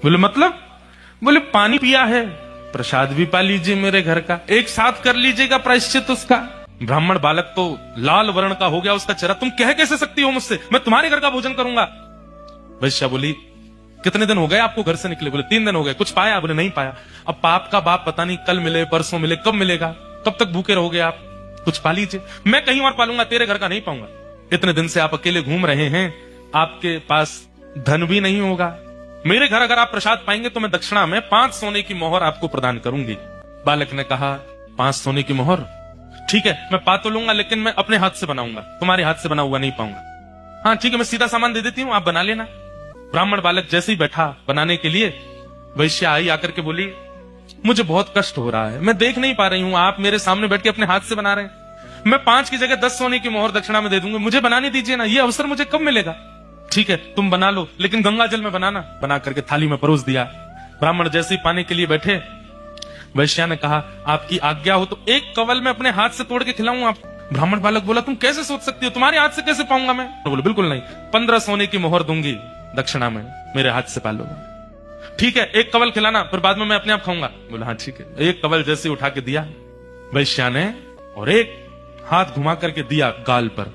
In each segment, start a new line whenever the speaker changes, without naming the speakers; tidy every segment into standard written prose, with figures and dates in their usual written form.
बोले मतलब? बोले पानी पिया है, प्रसाद भी पा लीजिए मेरे घर का, एक साथ कर लीजिएगा प्रायश्चित उसका। ब्राह्मण बालक तो लाल वर्ण का हो गया उसका चेहरा। तुम कह कैसे सकती हो मुझसे, मैं तुम्हारे घर का भोजन करूंगा। वैश्या बोली कितने दिन हो गए आपको घर से निकले? बोले 3 दिन हो गए। कुछ पाया? बोले नहीं पाया। अब पाप का बाप पता नहीं कल मिले परसों मिले, कब मिलेगा, कब तक भूखे रहोगे आप? कुछ पा लीजिए। मैं कहीं और पालूंगा, तेरे घर का नहीं पाऊंगा। इतने दिन से आप अकेले घूम रहे हैं, आपके पास धन भी नहीं होगा। मेरे घर अगर आप प्रसाद पाएंगे तो मैं दक्षिणा में 5 सोने की मोहर आपको प्रदान करूंगी। बालक ने कहा 5 सोने की मोहर? ठीक है, मैं पा तो लूंगा, लेकिन मैं अपने हाथ से बनाऊंगा, तुम्हारे हाथ से बना हुआ नहीं पाऊंगा। हाँ ठीक है, मैं सीधा सामान दे देती हूँ, आप बना लेना। ब्राह्मण बालक जैसे ही बैठा बनाने के लिए, वैश्या आई आकर के बोली मुझे बहुत कष्ट हो रहा है, मैं देख नहीं पा रही हूँ, आप मेरे सामने बैठ के अपने हाथ से बना रहे हैं। मैं 5 की जगह 10 सोने की मोहर दक्षिणा में दे दूंगी, मुझे बनाने दीजिए ना, ये अवसर मुझे कब मिलेगा? ठीक है तुम बना लो, लेकिन गंगा जल में बनाना। बना करके थाली में परोस दिया। ब्राह्मण जैसे ही पाने के लिए बैठे, वैश्या ने कहा आपकी आज्ञा हो तो एक कवल में अपने हाथ से तोड़ के खिलाऊं आप? ब्राह्मण बालक बोला तुम कैसे सोच सकती हो, तुम्हारे हाथ से कैसे पाऊंगा मैं? तो बोले बिल्कुल नहीं, 15 सोने की मोहर दूंगी दक्षिणा में, मेरे हाथ से पालो। ठीक है, एक कवल खिलाना, फिर बाद में मैं अपने आप खाऊंगा। बोला हाँ ठीक है। एक कवल जैसे उठा के दिया वैश्या ने, और एक हाथ घुमा करके दिया गाल पर,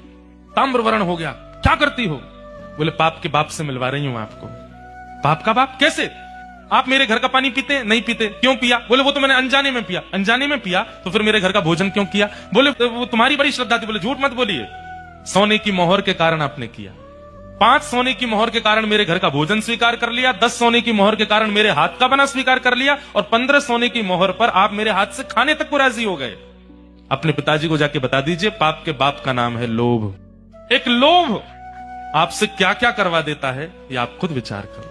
ताम्रवर्ण हो गया। क्या करती हो? बोले पाप के बाप से मिलवा रही हूं आपको। पाप का बाप कैसे? आप मेरे घर का पानी पीते? नहीं पीते। क्यों पिया? बोले वो तो मैंने अनजाने में पिया। अनजाने में पिया तो फिर मेरे घर का भोजन क्यों किया? बोले वो तुम्हारी बड़ी श्रद्धा थी। बोले झूठ मत बोलिए, सोने की मोहर के कारण आपने किया। 5 सोने की मोहर के कारण मेरे घर का भोजन स्वीकार कर लिया, 10 सोने की मोहर के कारण मेरे हाथ का बना स्वीकार कर लिया, और 15 सोने की मोहर पर आप मेरे हाथ से खाने तक को राजी हो गए। अपने पिताजी को जाके बता दीजिए पाप के बाप का नाम है लोभ। एक लोभ आपसे क्या क्या करवा देता है, ये आप खुद विचार करो।